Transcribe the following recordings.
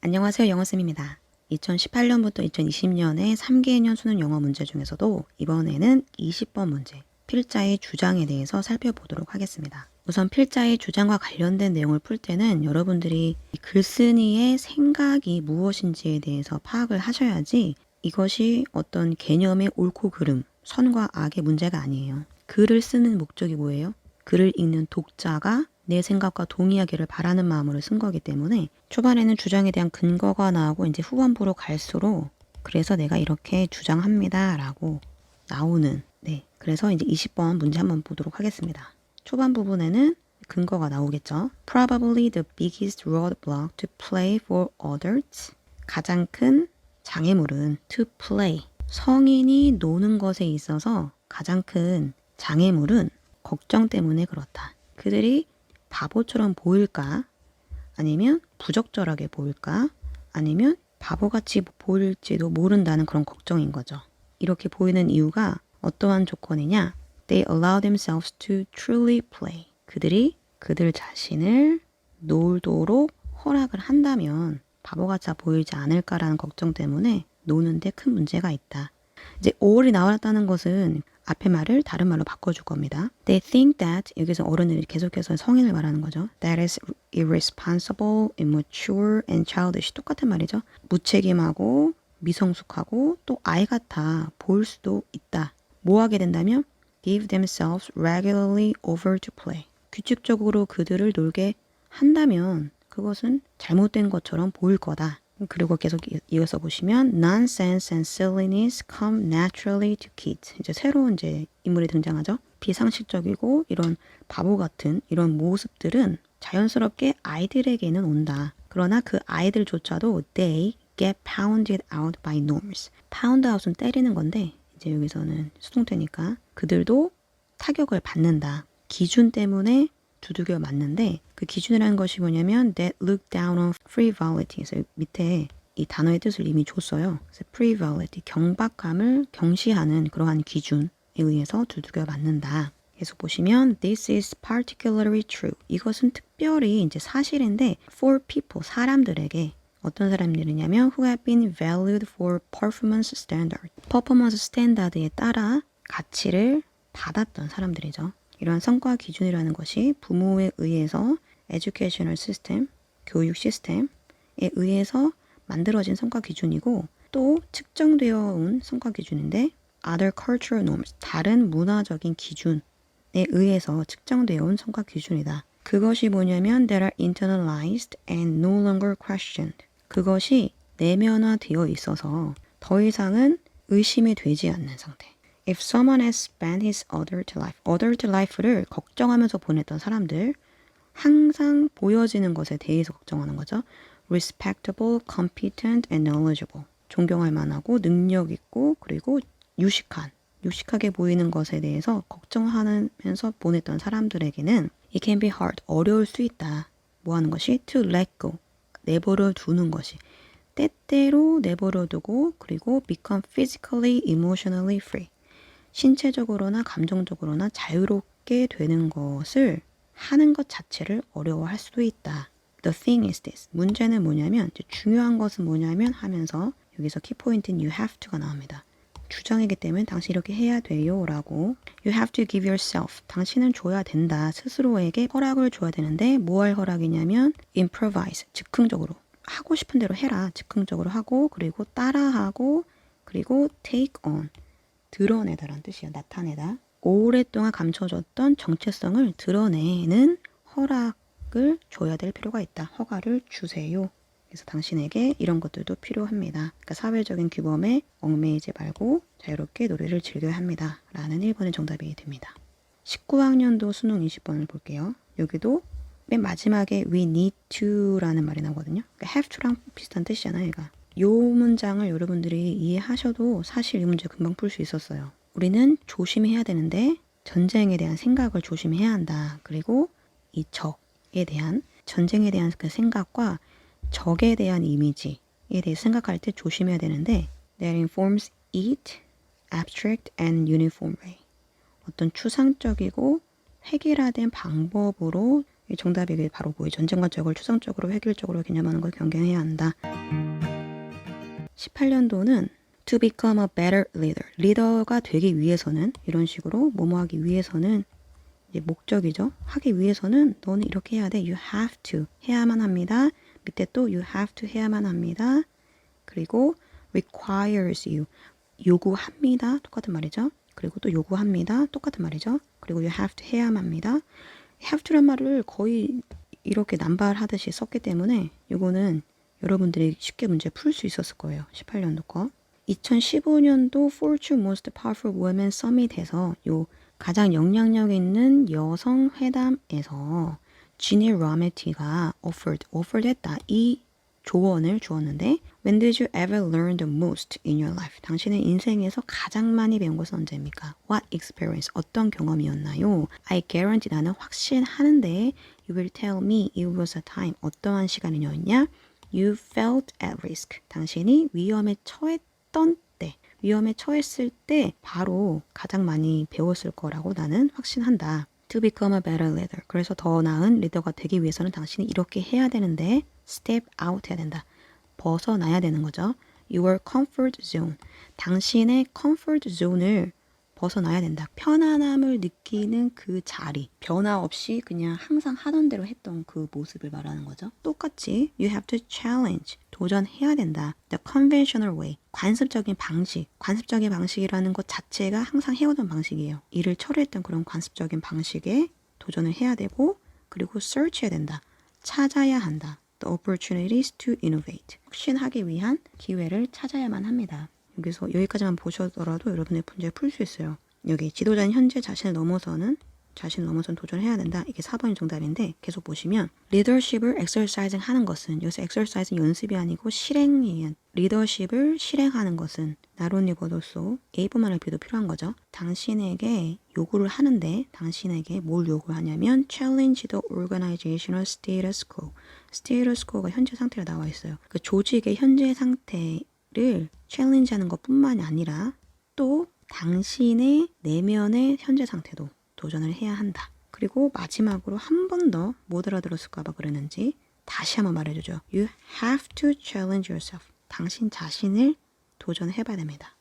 안녕하세요. 영어쌤입니다. 2018년부터 2020년의 3개년 수능 영어 문제 중에서도 이번에는 20번 문제, 필자의 주장에 대해서 살펴보도록 하겠습니다. 우선 필자의 주장과 관련된 내용을 풀 때는 여러분들이 글쓴이의 생각이 무엇인지에 대해서 파악을 하셔야지 이것이 어떤 개념의 옳고 그름, 선과 악의 문제가 아니에요. 글을 쓰는 목적이 뭐예요? 글을 읽는 독자가 내 생각과 동의하기를 바라는 마음으로 쓴 거기 때문에 초반에는 주장에 대한 근거가 나오고 이제 후반부로 갈수록 그래서 내가 이렇게 주장합니다 라고 나오는 그래서 이제 20번 문제 한번 보도록 하겠습니다. 초반 부분에는 근거가 나오겠죠. Probably the biggest roadblock to play for adults. 가장 큰 장애물은 to play. 성인이 노는 것에 있어서 가장 큰 장애물은 걱정 때문에 그렇다. 그들이 바보처럼 보일까? 아니면 부적절하게 보일까? 아니면 바보같이 보일지도 모른다는 그런 걱정인 거죠. 이렇게 보이는 이유가 어떠한 조건이냐? They allow themselves to truly play. 그들이 그들 자신을 놀도록 허락을 한다면 바보같이 보이지 않을까라는 걱정 때문에 노는데 큰 문제가 있다. 이제 all이 나왔다는 것은 앞에 말을 다른 말로 바꿔줄 겁니다. They think that, 여기서 어른들이 계속해서 성인을 말하는 거죠. That is irresponsible, immature and childish. 똑같은 말이죠. 무책임하고 미성숙하고 또 아이 같아 보일 수도 있다. 뭐 하게 된다면 give themselves regularly over to play. 규칙적으로 그들을 놀게 한다면 그것은 잘못된 것처럼 보일 거다. 그리고 계속 이어서 보시면 nonsense and silliness come naturally to kids. 이제 새로운 인물이 등장하죠. 비상식적이고 이런 바보 같은 이런 모습들은 자연스럽게 아이들에게는 온다. 그러나 그 아이들조차도 they get pounded out by norms. pound out은 때리는 건데 이제 여기서는 수동태니까 그들도 타격을 받는다. 기준 때문에 두들겨 맞는데 그 기준이라는 것이 뭐냐면 that look down on frivolity. 그래서 밑에 이 단어의 뜻을 이미 줬어요. 그래서 frivolity, 경박함을 경시하는 그러한 기준에 의해서 두들겨 맞는다. 계속 보시면 this is particularly true. 이것은 특별히 이제 사실인데 for people, 사람들에게 어떤 사람들이냐면 who have been valued for performance standard. 퍼포먼스 스탠다드에 따라 가치를 받았던 사람들이죠. 이러한 성과 기준이라는 것이 부모에 의해서 educational system, 교육 시스템에 의해서 만들어진 성과 기준이고 또 측정되어 온 성과 기준인데 other cultural norms, 다른 문화적인 기준에 의해서 측정되어 온 성과 기준이다. 그것이 뭐냐면 that are internalized and no longer questioned. 그것이 내면화되어 있어서 더 이상은 의심이 되지 않는 상태. If someone has spent his adult life를 걱정하면서 보냈던 사람들, 항상 보여지는 것에 대해서 걱정하는 거죠. Respectable, competent, and knowledgeable. 존경할 만하고 능력 있고 그리고 유식하게 보이는 것에 대해서 걱정하면서 보냈던 사람들에게는 it can be hard, 어려울 수 있다. 뭐 하는 것이? To let go, 내버려 두는 것이. 때때로 내버려 두고 그리고 become physically, emotionally free. 신체적으로나 감정적으로나 자유롭게 되는 것을 하는 것 자체를 어려워할 수도 있다. The thing is this. 문제는 뭐냐면 중요한 것은 뭐냐면 하면서 여기서 키포인트인 you have to가 나옵니다. 주장이기 때문에 당신 이렇게 해야 돼요 라고 you have to give yourself. 당신은 줘야 된다. 스스로에게 허락을 줘야 되는데 뭐 할 허락이냐면 improvise. 즉흥적으로. 하고 싶은 대로 해라. 즉흥적으로 하고 그리고 따라하고 그리고 take on. 드러내다라는 뜻이야. 나타내다. 오랫동안 감춰졌던 정체성을 드러내는 허락을 줘야 될 필요가 있다. 허가를 주세요. 그래서 당신에게 이런 것들도 필요합니다. 그러니까 사회적인 규범에 얽매이지 말고 자유롭게 노래를 즐겨야 합니다. 라는 1번의 정답이 됩니다. 19학년도 수능 20번을 볼게요. 여기도 맨 마지막에 we need to라는 말이 나오거든요. 그러니까 have to랑 비슷한 뜻이잖아요. 얘가. 이 문장을 여러분들이 이해하셔도 사실 이 문제 금방 풀 수 있었어요. 우리는 조심해야 되는데 전쟁에 대한 생각을 조심해야 한다. 그리고 이 적에 대한 전쟁에 대한 그 생각과 적에 대한 이미지에 대해 생각할 때 조심해야 되는데 that informs it, abstract and uniform way. 어떤 추상적이고 획일화된 방법으로 이 정답이 바로 전쟁과 적을 추상적으로 획일적으로 개념하는 걸 경계해야 한다. 18년도는 to become a better leader. 리더가 되기 위해서는 이런 식으로 뭐뭐 하기 위해서는 이제 목적이죠. 하기 위해서는 너는 이렇게 해야 돼. You have to 해야만 합니다. 밑에 또 you have to 해야만 합니다. 그리고 requires you 요구합니다. 똑같은 말이죠. 그리고 또 요구합니다. 똑같은 말이죠. 그리고 you have to 해야만 합니다. have to란 말을 거의 이렇게 남발하듯이 썼기 때문에 이거는 여러분들이 쉽게 문제 풀 수 있었을 거예요. 18년도 거. 2015년도 Fortune Most Powerful Women Summit에서 요 가장 영향력 있는 여성 회담에서 지니 라메티가 offered 했다. 이 조언을 주었는데 When did you ever learn the most in your life? 당신의 인생에서 가장 많이 배운 것은 언제입니까? What experience? 어떤 경험이었나요? I guarantee 나는 확신하는데 You will tell me it was a time. 어떠한 시간이었냐? You felt at risk. 당신이 위험에 처했던 때, 위험에 처했을 때 바로 가장 많이 배웠을 거라고 나는 확신한다. To become a better leader. 그래서 더 나은 리더가 되기 위해서는 당신이 이렇게 해야 되는데 step out 해야 된다. 벗어나야 되는 거죠. Your comfort zone. 당신의 comfort zone을 벗어나야 된다. 편안함을 느끼는 그 자리. 변화 없이 그냥 항상 하던 대로 했던 그 모습을 말하는 거죠. 똑같이 you have to challenge. 도전해야 된다. The conventional way. 관습적인 방식. 관습적인 방식이라는 것 자체가 항상 해오던 방식이에요. 일을 처리했던 그런 관습적인 방식에 도전을 해야 되고 그리고 search 해야 된다. 찾아야 한다. The opportunities to innovate. 혁신하기 위한 기회를 찾아야만 합니다. 여기서 여기까지만 보셔더라도 여러분의 문제 풀 수 있어요. 여기 지도자는 현재 자신을 넘어선 도전해야 된다. 이게 4번이 정답인데 계속 보시면 리더십을 exercising 하는 것은 여기서 exercise는 연습이 아니고 실행이에요. 리더십을 실행하는 것은 나론리버도소 A분만의 B도 필요한 거죠. 당신에게 요구를 하는데 당신에게 뭘 요구하냐면 challenge the organizational status quo. status quo가 현재 상태로 나와 있어요. 그 조직의 현재 상태를 챌린지하는 것뿐만이 아니라 또 당신의 내면의 현재 상태도 도전을 해야 한다. 그리고 마지막으로 한 번 더 못 알아들었을까 봐 그랬는지 다시 한번 말해주죠. You have to challenge yourself. 당신 자신을 도전해봐야 됩니다.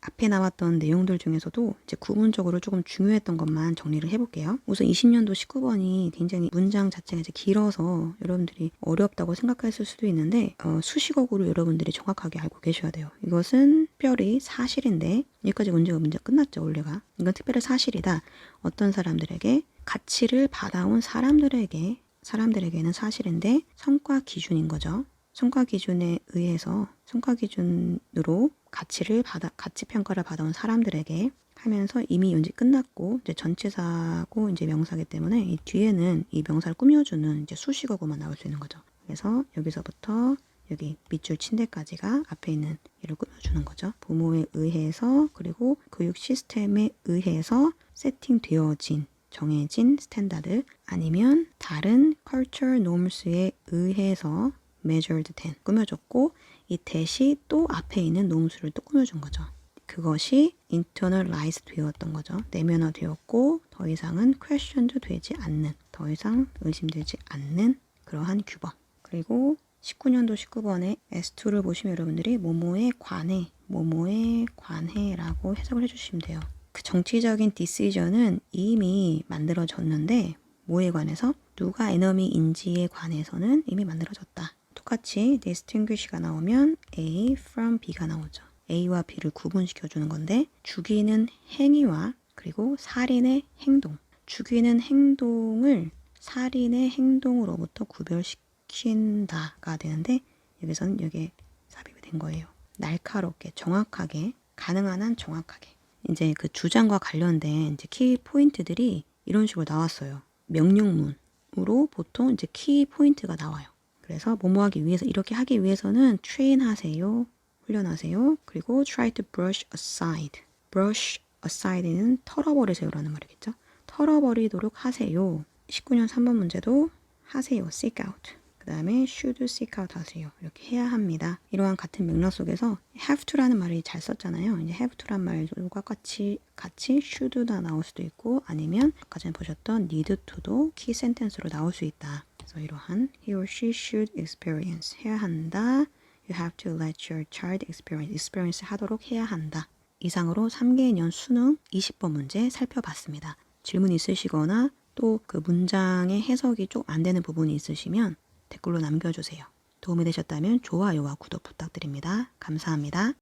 앞에 나왔던 내용들 중에서도 이제 구분적으로 조금 중요했던 것만 정리를 해볼게요. 우선 20년도 19번이 굉장히 문장 자체가 이제 길어서 여러분들이 어렵다고 생각했을 수도 있는데 수식어구를 여러분들이 정확하게 알고 계셔야 돼요. 이것은 특별히 사실인데 여기까지 문제 끝났죠 원래가. 이건 특별히 사실이다. 어떤 사람들에게 가치를 받아온 사람들에게는 사실인데 성과 기준인 거죠. 성과 기준에 의해서 성과 기준으로 가치 평가를 받아온 사람들에게 하면서 이미 연지 끝났고 이제 전치사고 이제 명사기 때문에 이 뒤에는 이 명사를 꾸며주는 이제 수식어구만 나올 수 있는 거죠. 그래서 여기서부터 여기 밑줄 친 데까지가 앞에 있는 얘를 꾸며주는 거죠. 부모에 의해서 그리고 교육 시스템에 의해서 세팅되어진 정해진 스탠다드 아니면 다른 cultural norms에 의해서 measured 된 꾸며줬고 이 대시 또 앞에 있는 노무수를 또 꾸며준 거죠. 그것이 internalize 되었던 거죠. 내면화 되었고 더 이상은 question도 되지 않는 더 이상 의심되지 않는 그러한 규범. 그리고 19년도 19번에 S2를 보시면 여러분들이 뭐뭐에 관해라고 해석을 해주시면 돼요. 그 정치적인 디시전은 이미 만들어졌는데 뭐에 관해서? 누가 에너미인지에 관해서는 이미 만들어졌다. 똑같이 distinguish가 나오면 A from B가 나오죠. A와 B를 구분시켜주는 건데 죽이는 행위와 그리고 살인의 행동. 죽이는 행동을 살인의 행동으로부터 구별시킨다가 되는데 여기서는 여기에 삽입이 된 거예요. 날카롭게, 정확하게, 가능한 한 정확하게. 이제 그 주장과 관련된 이제 키 포인트들이 이런 식으로 나왔어요. 명령문으로 보통 이제 키 포인트가 나와요. 그래서 뭐뭐 하기 위해서 이렇게 하기 위해서는 train 하세요. 훈련하세요. 그리고 try to brush aside. brush aside는 털어버리세요라는 말이겠죠. 털어버리도록 하세요. 19년 3번 문제도 하세요. seek out. 그 다음에 should seek out 하세요. 이렇게 해야 합니다. 이러한 같은 맥락 속에서 have to라는 말이 잘 썼잖아요. 이제 have to란 말과 같이 should가 나올 수도 있고 아니면 아까 전에 보셨던 need to도 키 센텐스로 나올 수 있다. 그래서 이러한 he or she should experience 해야 한다. You have to let your child experience 하도록 해야 한다. 이상으로 3개년 수능 20번 문제 살펴봤습니다. 질문 있으시거나 또 그 문장의 해석이 좀 안 되는 부분이 있으시면 댓글로 남겨주세요. 도움이 되셨다면 좋아요와 구독 부탁드립니다. 감사합니다.